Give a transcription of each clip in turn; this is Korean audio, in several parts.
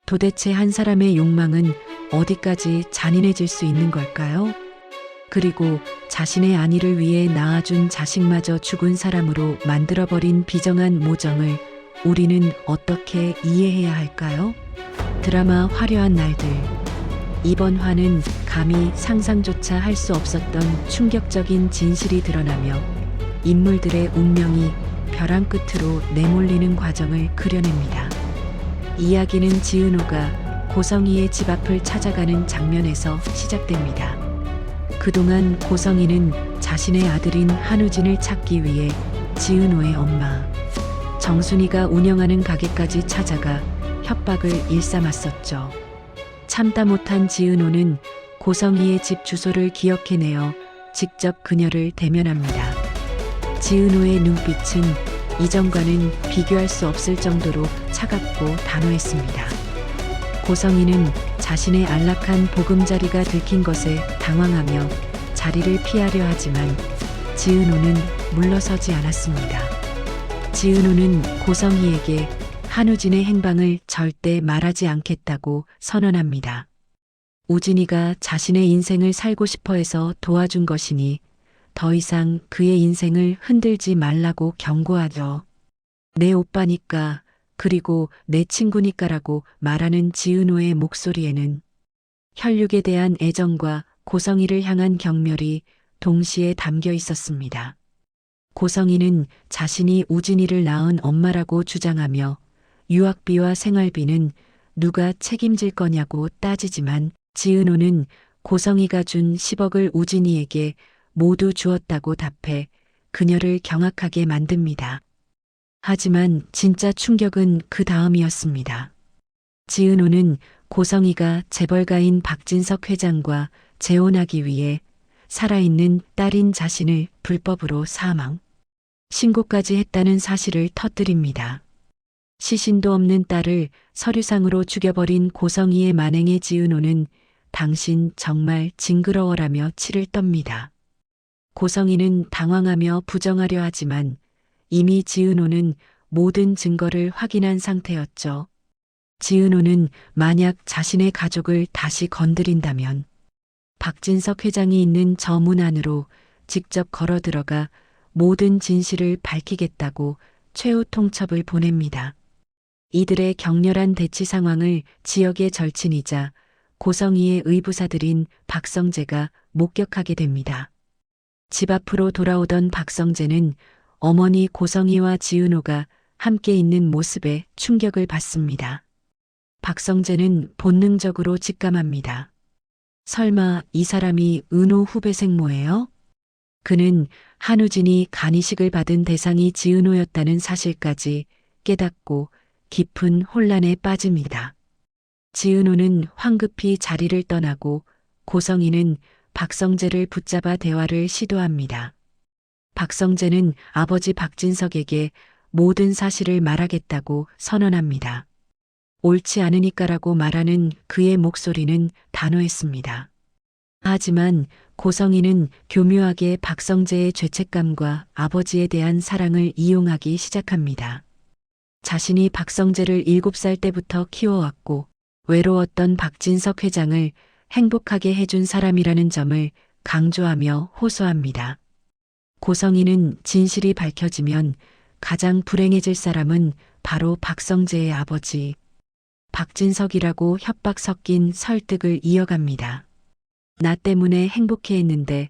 도대체 한 사람의 욕망은 어디까지 잔인해질 수 있는 걸까요? 그리고 자신의 안위를 위해 낳아준 자식마저 죽은 사람으로 만들어버린 비정한 모정을 우리는 어떻게 이해해야 할까요? 드라마 화려한 날들. 이번 화는 감히 상상조차 할 수 없었던 충격적인 진실이 드러나며 인물들의 운명이 벼랑 끝으로 내몰리는 과정을 그려냅니다. 이야기는 지은호가 고성이의 집 앞을 찾아가는 장면에서 시작됩니다. 그동안 고성이는 자신의 아들인 한우진을 찾기 위해 지은호의 엄마 정순이가 운영하는 가게까지 찾아가 협박을 일삼았었죠. 참다 못한 지은호는 고성이의 집 주소를 기억해내어 직접 그녀를 대면합니다. 지은호의 눈빛은 이전과는 비교할 수 없을 정도로 차갑고 단호했습니다. 고성이는 자신의 안락한 보금자리가 들킨 것에 당황하며 자리를 피하려 하지만 지은호는 물러서지 않았습니다. 지은호는 고성이에게 한우진의 행방을 절대 말하지 않겠다고 선언합니다. 우진이가 자신의 인생을 살고 싶어 해서 도와준 것이니 더 이상 그의 인생을 흔들지 말라고 경고하죠. 내 오빠니까 그리고 내 친구니까라고 말하는 지은호의 목소리에는 혈육에 대한 애정과 고성이를 향한 경멸이 동시에 담겨 있었습니다. 고성이는 자신이 우진이를 낳은 엄마라고 주장하며 유학비와 생활비는 누가 책임질 거냐고 따지지만 지은호는 고성이가 준 10억을 우진이에게 모두 주었다고 답해 그녀를 경악하게 만듭니다. 하지만 진짜 충격은 그 다음이었습니다. 지은호는 고성이가 재벌가인 박진석 회장과 재혼하기 위해 살아있는 딸인 자신을 불법으로 사망, 신고까지 했다는 사실을 터뜨립니다. 시신도 없는 딸을 서류상으로 죽여버린 고성이의 만행에 지은호는 당신 정말 징그러워라며 치를 떱니다. 고성이는 당황하며 부정하려 하지만 이미 지은호는 모든 증거를 확인한 상태였죠. 지은호는 만약 자신의 가족을 다시 건드린다면 박진석 회장이 있는 저 문 안으로 직접 걸어 들어가 모든 진실을 밝히겠다고 최후 통첩을 보냅니다. 이들의 격렬한 대치 상황을 지역의 절친이자 고성이의 의부사들인 박성재가 목격하게 됩니다. 집 앞으로 돌아오던 박성재는 어머니 고성이와 지은호가 함께 있는 모습에 충격을 받습니다. 박성재는 본능적으로 직감합니다. 설마 이 사람이 은호 후배 생모예요? 그는 한우진이 간이식을 받은 대상이 지은호였다는 사실까지 깨닫고 깊은 혼란에 빠집니다. 지은호는 황급히 자리를 떠나고 고성이는 박성재를 붙잡아 대화를 시도합니다. 박성재는 아버지 박진석에게 모든 사실을 말하겠다고 선언합니다. 옳지 않으니까라고 말하는 그의 목소리는 단호했습니다. 하지만 고성이는 교묘하게 박성재의 죄책감과 아버지에 대한 사랑을 이용하기 시작합니다. 자신이 박성재를 7살 때부터 키워왔고 외로웠던 박진석 회장을 행복하게 해준 사람이라는 점을 강조하며 호소합니다. 고성이는 진실이 밝혀지면 가장 불행해질 사람은 바로 박성재의 아버지 박진석이라고 협박 섞인 설득을 이어갑니다. 나 때문에 행복해했는데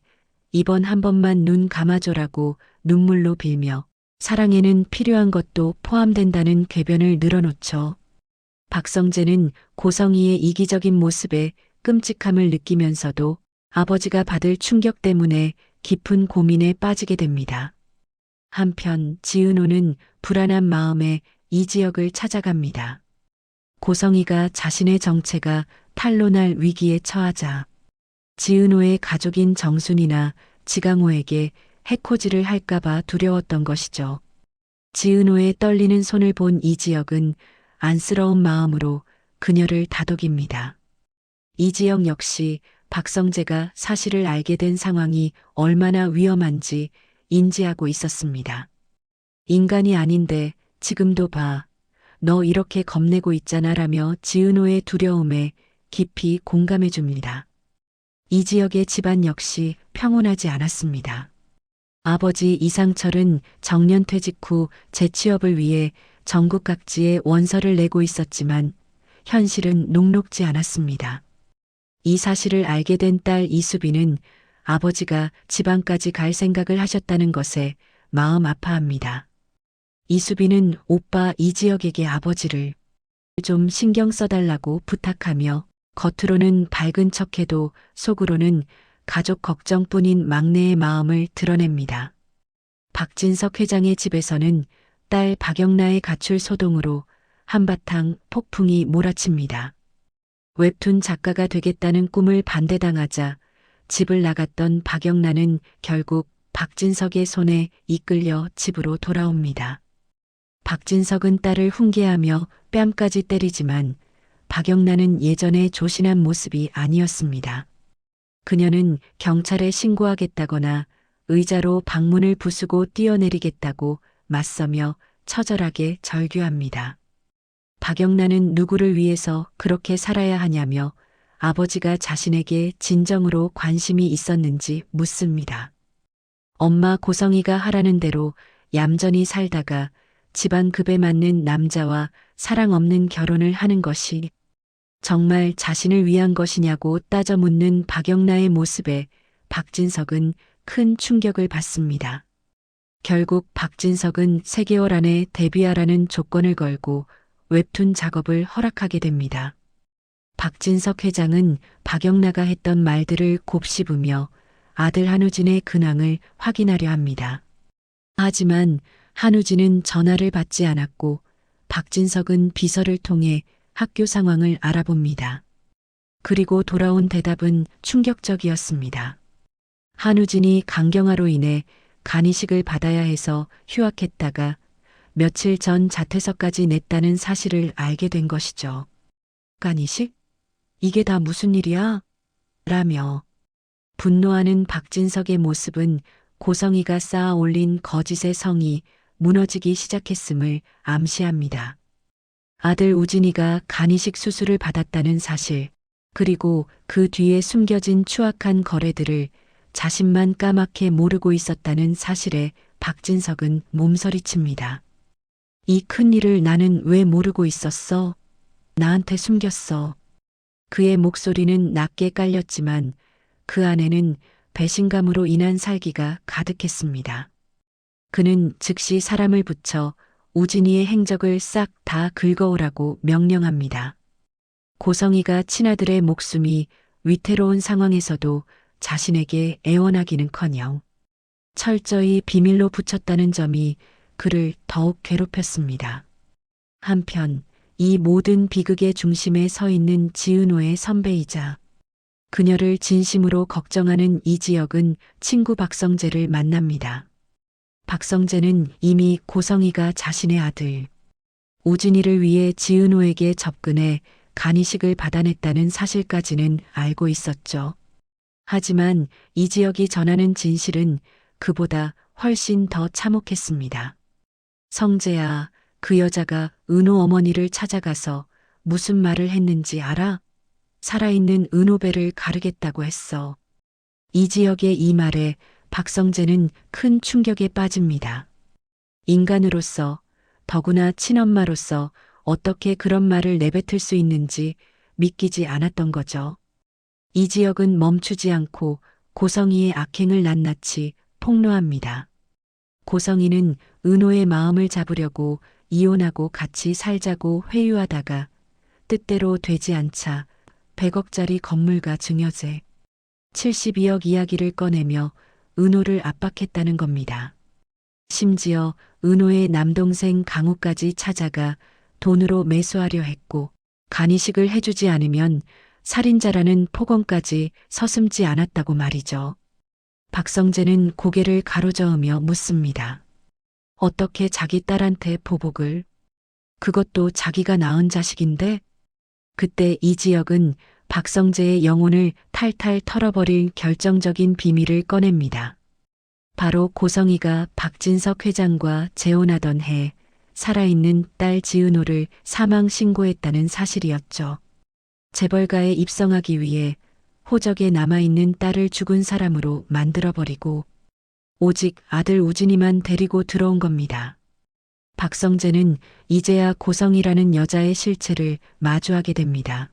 이번 한 번만 눈 감아줘라고 눈물로 빌며 사랑에는 필요한 것도 포함된다는 궤변을 늘어놓죠. 박성재는 고성이의 이기적인 모습에 끔찍함을 느끼면서도 아버지가 받을 충격 때문에 깊은 고민에 빠지게 됩니다. 한편 지은호는 불안한 마음에 이지혁을 찾아갑니다. 고성이가 자신의 정체가 탄로날 위기에 처하자 지은호의 가족인 정순이나 지강호에게 해코지를 할까봐 두려웠던 것이죠. 지은호의 떨리는 손을 본 이지혁은 안쓰러운 마음으로 그녀를 다독입니다. 이지혁 역시 박성재가 사실을 알게 된 상황이 얼마나 위험한지 인지하고 있었습니다. 인간이 아닌데 지금도 봐. 너 이렇게 겁내고 있잖아 라며 지은호의 두려움에 깊이 공감해 줍니다. 이 지역의 집안 역시 평온하지 않았습니다. 아버지 이상철은 정년퇴직 후 재취업을 위해 전국 각지에 원서를 내고 있었지만 현실은 녹록지 않았습니다. 이 사실을 알게 된 딸 이수빈은 아버지가 지방까지 갈 생각을 하셨다는 것에 마음 아파합니다. 이수빈은 오빠 이지혁에게 아버지를 좀 신경 써달라고 부탁하며 겉으로는 밝은 척해도 속으로는 가족 걱정뿐인 막내의 마음을 드러냅니다. 박진석 회장의 집에서는 딸 박영나의 가출 소동으로 한바탕 폭풍이 몰아칩니다. 웹툰 작가가 되겠다는 꿈을 반대당하자 집을 나갔던 박영나는 결국 박진석의 손에 이끌려 집으로 돌아옵니다. 박진석은 딸을 훈계하며 뺨까지 때리지만 박영나는 예전의 조신한 모습이 아니었습니다. 그녀는 경찰에 신고하겠다거나 의자로 방문을 부수고 뛰어내리겠다고 맞서며 처절하게 절규합니다. 박영나는 누구를 위해서 그렇게 살아야 하냐며 아버지가 자신에게 진정으로 관심이 있었는지 묻습니다. 엄마 고성이가 하라는 대로 얌전히 살다가 집안 급에 맞는 남자와 사랑 없는 결혼을 하는 것이 정말 자신을 위한 것이냐고 따져 묻는 박영나의 모습에 박진석은 큰 충격을 받습니다. 결국 박진석은 3개월 안에 데뷔하라는 조건을 걸고 웹툰 작업을 허락하게 됩니다. 박진석 회장은 박영나가 했던 말들을 곱씹으며 아들 한우진의 근황을 확인하려 합니다. 하지만 한우진은 전화를 받지 않았고 박진석은 비서를 통해 학교 상황을 알아봅니다. 그리고 돌아온 대답은 충격적이었습니다. 한우진이 강경화로 인해 간이식을 받아야 해서 휴학했다가 며칠 전 자퇴서까지 냈다는 사실을 알게 된 것이죠. 간이식? 이게 다 무슨 일이야? 라며 분노하는 박진석의 모습은 고성이가 쌓아 올린 거짓의 성이 무너지기 시작했음을 암시합니다. 아들 우진이가 간이식 수술을 받았다는 사실, 그리고 그 뒤에 숨겨진 추악한 거래들을 자신만 까맣게 모르고 있었다는 사실에 박진석은 몸서리칩니다. 이 큰일을 나는 왜 모르고 있었어? 나한테 숨겼어. 그의 목소리는 낮게 깔렸지만 그 안에는 배신감으로 인한 살기가 가득했습니다. 그는 즉시 사람을 붙여 우진이의 행적을 싹 다 긁어오라고 명령합니다. 고성이가 친아들의 목숨이 위태로운 상황에서도 자신에게 애원하기는커녕 철저히 비밀로 붙였다는 점이 그를 더욱 괴롭혔습니다. 한편 이 모든 비극의 중심에 서 있는 지은호의 선배이자 그녀를 진심으로 걱정하는 이지혁은 친구 박성재를 만납니다. 박성재는 이미 고성이가 자신의 아들 우진이를 위해 지은호에게 접근해 간이식을 받아냈다는 사실까지는 알고 있었죠. 하지만 이지혁이 전하는 진실은 그보다 훨씬 더 참혹했습니다. 성재야, 그 여자가 은호 어머니를 찾아가서 무슨 말을 했는지 알아? 살아있는 은호배를 가르겠다고 했어. 이지혁의 이 말에 박성재는 큰 충격에 빠집니다. 인간으로서, 더구나 친엄마로서 어떻게 그런 말을 내뱉을 수 있는지 믿기지 않았던 거죠. 이지혁은 멈추지 않고 고성이의 악행을 낱낱이 폭로합니다. 고성이는 은호의 마음을 잡으려고 이혼하고 같이 살자고 회유하다가 뜻대로 되지 않자 100억짜리 건물과 증여세, 72억 이야기를 꺼내며 은호를 압박했다는 겁니다. 심지어 은호의 남동생 강우까지 찾아가 돈으로 매수하려 했고 간이식을 해주지 않으면 살인자라는 폭언까지 서슴지 않았다고 말이죠. 박성재는 고개를 가로저으며 묻습니다. 어떻게 자기 딸한테 보복을? 그것도 자기가 낳은 자식인데? 그때 이지혁은 박성재의 영혼을 탈탈 털어버릴 결정적인 비밀을 꺼냅니다. 바로 고성이가 박진석 회장과 재혼하던 해 살아있는 딸 지은호를 사망 신고했다는 사실이었죠. 재벌가에 입성하기 위해 호적에 남아있는 딸을 죽은 사람으로 만들어버리고 오직 아들 우진이만 데리고 들어온 겁니다. 박성재는 이제야 고성이라는 여자의 실체를 마주하게 됩니다.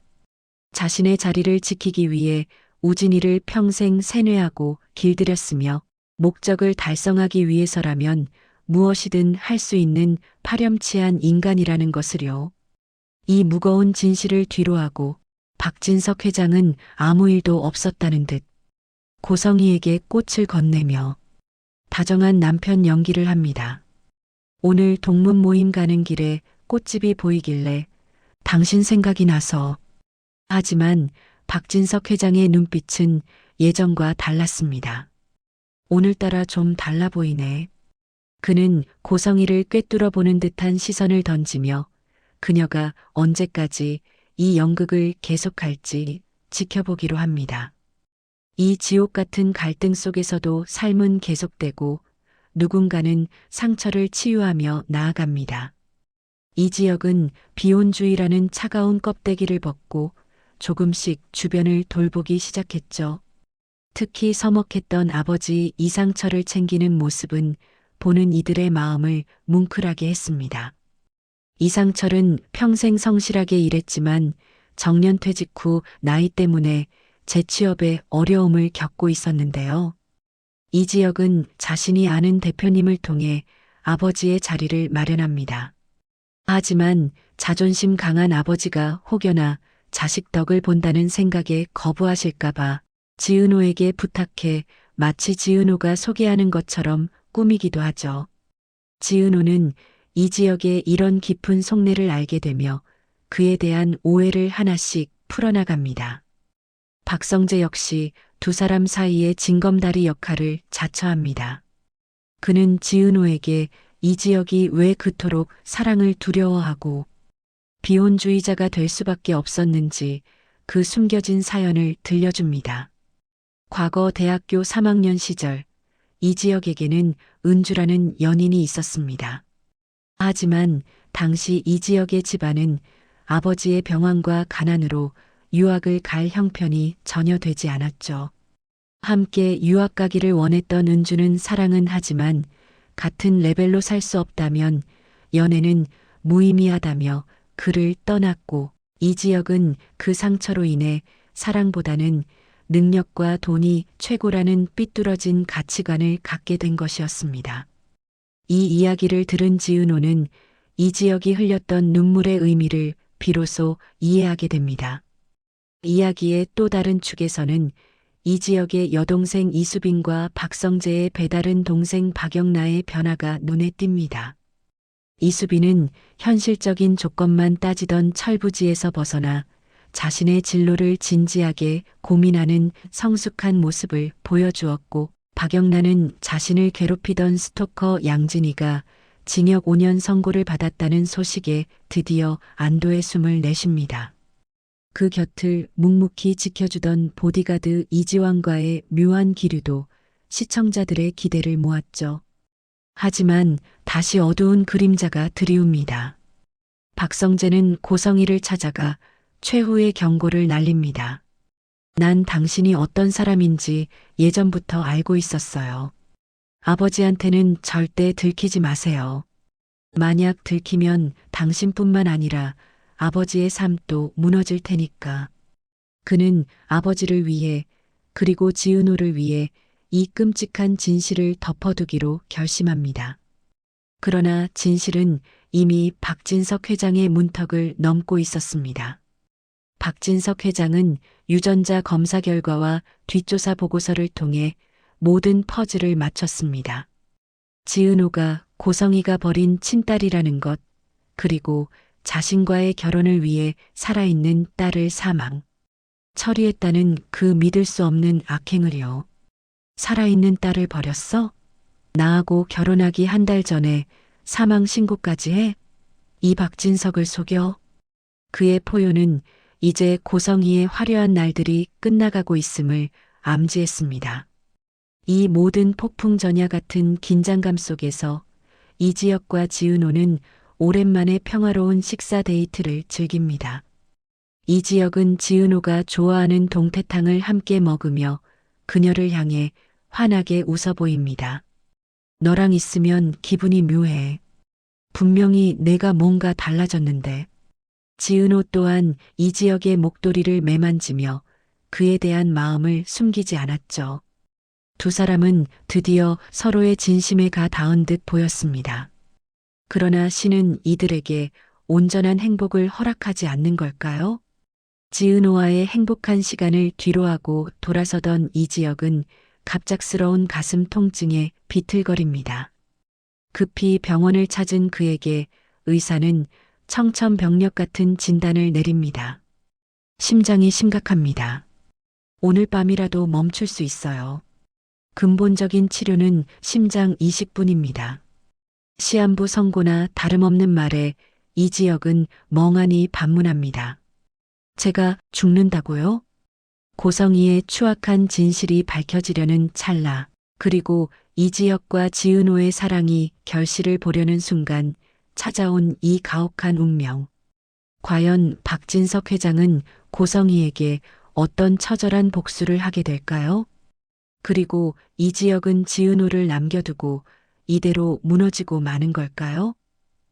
자신의 자리를 지키기 위해 우진이를 평생 세뇌하고 길들였으며 목적을 달성하기 위해서라면 무엇이든 할 수 있는 파렴치한 인간이라는 것을요. 이 무거운 진실을 뒤로하고 박진석 회장은 아무 일도 없었다는 듯 고성이에게 꽃을 건네며 다정한 남편 연기를 합니다. 오늘 동문 모임 가는 길에 꽃집이 보이길래 당신 생각이 나서. 하지만 박진석 회장의 눈빛은 예전과 달랐습니다. 오늘따라 좀 달라 보이네. 그는 고성이를 꿰뚫어 보는 듯한 시선을 던지며 그녀가 언제까지 이 연극을 계속할지 지켜보기로 합니다. 이 지옥 같은 갈등 속에서도 삶은 계속되고 누군가는 상처를 치유하며 나아갑니다. 이 지역은 비혼주의라는 차가운 껍데기를 벗고 조금씩 주변을 돌보기 시작했죠. 특히 서먹했던 아버지 이상철을 챙기는 모습은 보는 이들의 마음을 뭉클하게 했습니다. 이상철은 평생 성실하게 일했지만 정년퇴직 후 나이 때문에 재취업에 어려움을 겪고 있었는데요. 이 지역은 자신이 아는 대표님을 통해 아버지의 자리를 마련합니다. 하지만 자존심 강한 아버지가 혹여나 자식 덕을 본다는 생각에 거부하실까봐 지은호에게 부탁해 마치 지은호가 소개하는 것처럼 꾸미기도 하죠. 지은호는 이 지역의 이런 깊은 속내를 알게 되며 그에 대한 오해를 하나씩 풀어나갑니다. 박성재 역시 두 사람 사이의 징검다리 역할을 자처합니다. 그는 지은호에게 이 지역이 왜 그토록 사랑을 두려워하고 비혼주의자가 될 수밖에 없었는지 그 숨겨진 사연을 들려줍니다. 과거 대학교 3학년 시절 이 지역에게는 은주라는 연인이 있었습니다. 하지만 당시 이 지역의 집안은 아버지의 병환과 가난으로 유학을 갈 형편이 전혀 되지 않았죠. 함께 유학 가기를 원했던 은주는 사랑은 하지만 같은 레벨로 살 수 없다면 연애는 무의미하다며 그를 떠났고 이 지역은 그 상처로 인해 사랑보다는 능력과 돈이 최고라는 삐뚤어진 가치관을 갖게 된 것이었습니다. 이 이야기를 들은 지은호는 이 지역이 흘렸던 눈물의 의미를 비로소 이해하게 됩니다. 이야기의 또 다른 축에서는 이 지역의 여동생 이수빈과 박성재의 배다른 동생 박영나의 변화가 눈에 띕니다. 이수빈은 현실적인 조건만 따지던 철부지에서 벗어나 자신의 진로를 진지하게 고민하는 성숙한 모습을 보여주었고 박영나는 자신을 괴롭히던 스토커 양진이가 징역 5년 선고를 받았다는 소식에 드디어 안도의 숨을 내쉽니다. 그 곁을 묵묵히 지켜주던 보디가드 이지환과의 묘한 기류도 시청자들의 기대를 모았죠. 하지만 다시 어두운 그림자가 드리웁니다. 박성재는 고성이를 찾아가 최후의 경고를 날립니다. 난 당신이 어떤 사람인지 예전부터 알고 있었어요. 아버지한테는 절대 들키지 마세요. 만약 들키면 당신뿐만 아니라 아버지의 삶도 무너질 테니까. 그는 아버지를 위해 그리고 지은호를 위해 이 끔찍한 진실을 덮어두기로 결심합니다. 그러나 진실은 이미 박진석 회장의 문턱을 넘고 있었습니다. 박진석 회장은 유전자 검사 결과와 뒷조사 보고서를 통해 모든 퍼즐을 맞췄습니다. 지은호가 고성이가 버린 친딸이라는 것, 그리고 자신과의 결혼을 위해 살아있는 딸을 사망, 처리했다는 그 믿을 수 없는 악행을요. 살아있는 딸을 버렸어? 나하고 결혼하기 한 달 전에 사망 신고까지 해? 이 박진석을 속여? 그의 포효는 이제 고성이의 화려한 날들이 끝나가고 있음을 암시했습니다. 이 모든 폭풍전야 같은 긴장감 속에서 이지혁과 지은호는 오랜만에 평화로운 식사 데이트를 즐깁니다. 이 지역은 지은호가 좋아하는 동태탕을 함께 먹으며 그녀를 향해 환하게 웃어 보입니다. 너랑 있으면 기분이 묘해. 분명히 내가 뭔가 달라졌는데. 지은호 또한 이 지역의 목도리를 매만지며 그에 대한 마음을 숨기지 않았죠. 두 사람은 드디어 서로의 진심에 가 닿은 듯 보였습니다. 그러나 신은 이들에게 온전한 행복을 허락하지 않는 걸까요? 지은호와의 행복한 시간을 뒤로하고 돌아서던 이 지역은 갑작스러운 가슴 통증에 비틀거립니다. 급히 병원을 찾은 그에게 의사는 청천벽력 같은 진단을 내립니다. 심장이 심각합니다. 오늘 밤이라도 멈출 수 있어요. 근본적인 치료는 심장 이식뿐입니다. 시한부 선고나 다름없는 말에 이 지역은 멍하니 반문합니다. 제가 죽는다고요? 고성이의 추악한 진실이 밝혀지려는 찰나, 그리고 이 지역과 지은호의 사랑이 결실을 보려는 순간 찾아온 이 가혹한 운명. 과연 박진석 회장은 고성이에게 어떤 처절한 복수를 하게 될까요? 그리고 이 지역은 지은호를 남겨두고 이대로 무너지고 마는 걸까요?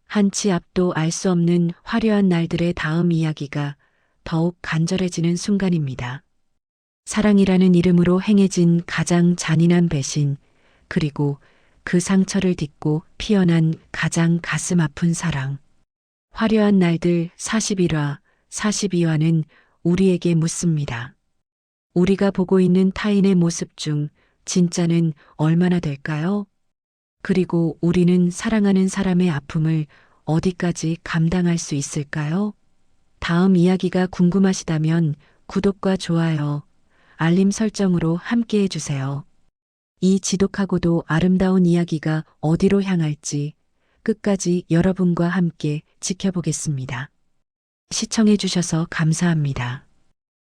한치 앞도 알 수 없는 화려한 날들의 다음 이야기가 더욱 간절해지는 순간입니다. 사랑이라는 이름으로 행해진 가장 잔인한 배신, 그리고 그 상처를 딛고 피어난 가장 가슴 아픈 사랑. 화려한 날들 41화, 42화는 우리에게 묻습니다. 우리가 보고 있는 타인의 모습 중 진짜는 얼마나 될까요? 그리고 우리는 사랑하는 사람의 아픔을 어디까지 감당할 수 있을까요? 다음 이야기가 궁금하시다면 구독과 좋아요, 알림 설정으로 함께 해주세요. 이 지독하고도 아름다운 이야기가 어디로 향할지 끝까지 여러분과 함께 지켜보겠습니다. 시청해주셔서 감사합니다.